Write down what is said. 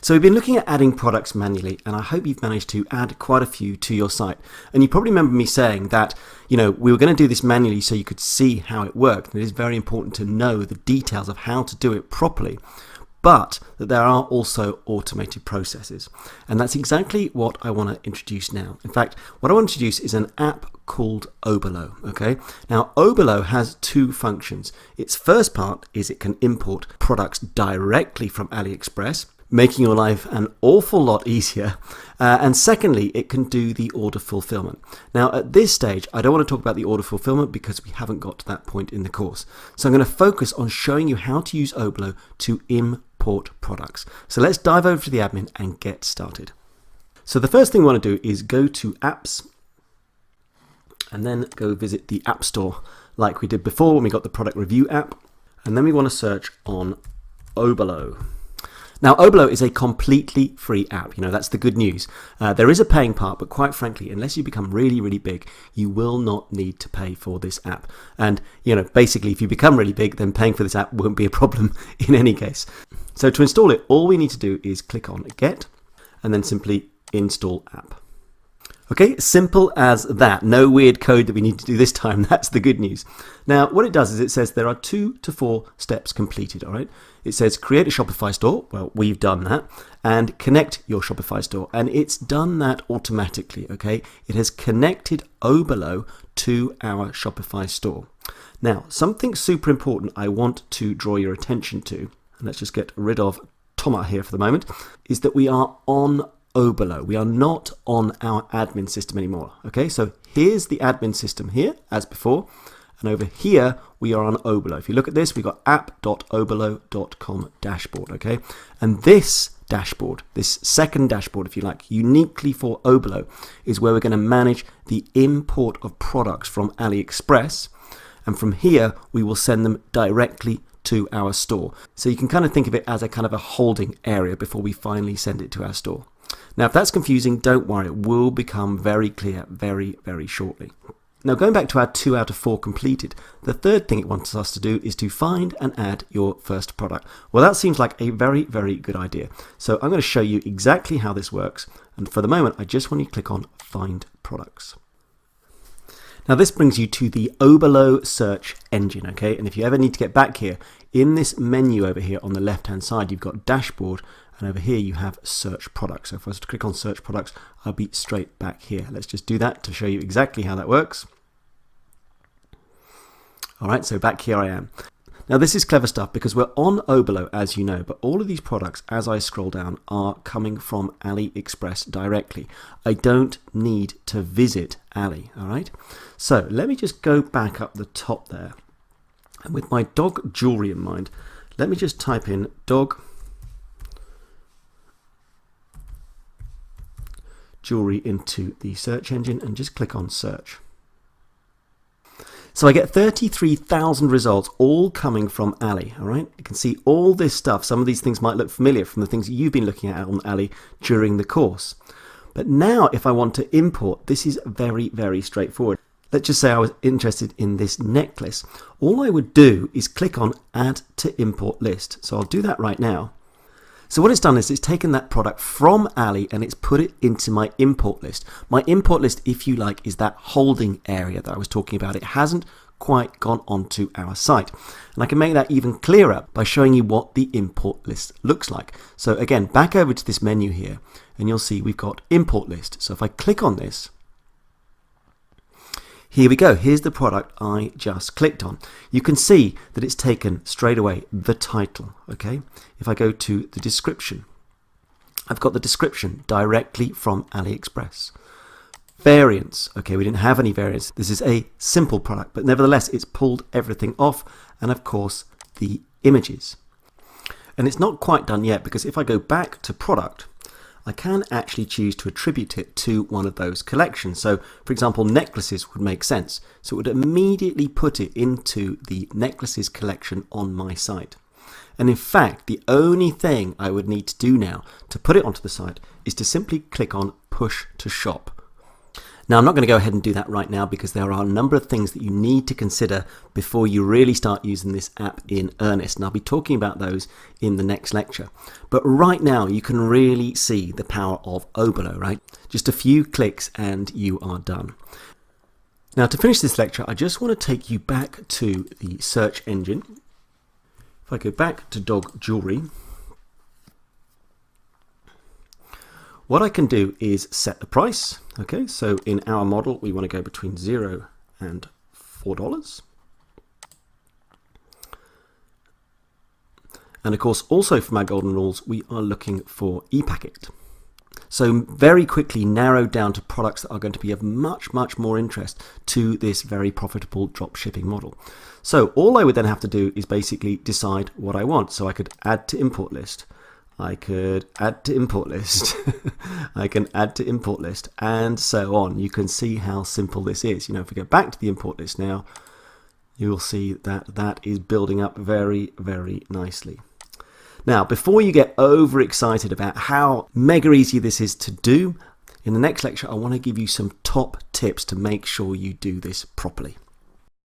So we've been looking at adding products manually, and I hope you've managed to add quite a few to your site. And you probably remember me saying that, we were going to do this manually so you could see how it worked. And it is very important to know the details of how to do it properly, but that there are also automated processes. And that's exactly what I want to introduce now. In fact, what I want to introduce is an app called Oberlo. Okay. Now, Oberlo has two functions. Its first part is it can import products directly from AliExpress, making your life an awful lot easier. And secondly, it can do the order fulfillment. Now, at this stage, I don't want to talk about the order fulfillment because we haven't got to that point in the course. So I'm going to focus on showing you how to use Oberlo to import products. So let's dive over to the admin and get started. So the first thing we want to do is go to Apps and then go visit the App Store like we did before when we got the product review app. And then we want to search on Oberlo. Now, Oberlo is a completely free app. That's the good news. There is a paying part, but quite frankly, unless you become really, really big, you will not need to pay for this app. And, basically, if you become really big, then paying for this app won't be a problem in any case. So to install it, all we need to do is click on Get and then simply Install App. Okay, simple as that. No weird code that we need to do this time. That's the good news. Now, what it does is it says there are 2 to 4 steps completed, all right? It says create a Shopify store. Well, we've done that. And connect your Shopify store. And it's done that automatically, okay? It has connected Oberlo to our Shopify store. Now, something super important I want to draw your attention to, and let's just get rid of Thomas here for the moment, is that we are on Oberlo. We are not on our admin system anymore. Okay, so here's the admin system here as before, and over here we are on Oberlo. If you look at this, we've got app.oberlo.com dashboard. Okay, and this dashboard, this second dashboard, if you like, uniquely for Oberlo, is where we're going to manage the import of products from AliExpress, and from here we will send them directly to our store. So you can kind of think of it as a kind of a holding area before we finally send it to our store. Now, if that's confusing, don't worry, it will become very clear very, very shortly. Now, going back to our 2 out of 4 completed, the third thing it wants us to do is to find and add your first product. Well, that seems like a very, very good idea. So I'm going to show you exactly how this works. And for the moment, I just want you to click on Find Products. Now, this brings you to the Oberlo search engine, okay? And if you ever need to get back here, in this menu over here on the left-hand side, you've got Dashboard, and over here you have Search Products. So if I was to click on Search Products, I'll be straight back here. Let's just do that to show you exactly how that works. All right, so back here I am. Now, this is clever stuff because we're on Oberlo, as you know, but all of these products, as I scroll down, are coming from AliExpress directly. I don't need to visit Ali, all right? So let me just go back up the top there. And with my dog jewelry in mind, let me just type in dog jewelry into the search engine and just click on search. So I get 33,000 results, all coming from Ali, all right? You can see all this stuff. Some of these things might look familiar from the things that you've been looking at on Ali during the course. But now if I want to import, this is very, very straightforward. Let's just say I was interested in this necklace. All I would do is click on Add to Import List. So I'll do that right now. So what it's done is it's taken that product from Ali and it's put it into my import list. My import list, if you like, is that holding area that I was talking about. It hasn't quite gone onto our site. And I can make that even clearer by showing you what the import list looks like. So again, back over to this menu here and you'll see we've got import list. So if I click on this, here we go. Here's the product I just clicked on. You can see that it's taken straight away the title, okay? If I go to the description, I've got the description directly from AliExpress. Variants, okay, we didn't have any variants. This is a simple product, but nevertheless, it's pulled everything off. And of course, the images. And it's not quite done yet because if I go back to product, I can actually choose to attribute it to one of those collections. So, for example, necklaces would make sense. So it would immediately put it into the necklaces collection on my site. And in fact, the only thing I would need to do now to put it onto the site is to simply click on Push to Shop. Now, I'm not going to go ahead and do that right now because there are a number of things that you need to consider before you really start using this app in earnest. And I'll be talking about those in the next lecture. But right now, you can really see the power of Oberlo, right? Just a few clicks and you are done. Now, to finish this lecture, I just want to take you back to the search engine. If I go back to dog jewelry, what I can do is set the price. Okay, so in our model, we want to go between $0 and $4. And of course, also from our golden rules, we are looking for ePacket. So very quickly narrowed down to products that are going to be of much, much more interest to this very profitable drop shipping model. So all I would then have to do is basically decide what I want. So I could add to import list. I could add to import list. I can add to import list and so on. You can see how simple this is. You know, if we go back to the import list now, you'll see that that is building up very, very nicely. Now, before you get overexcited about how mega easy this is to do, in the next lecture, I want to give you some top tips to make sure you do this properly.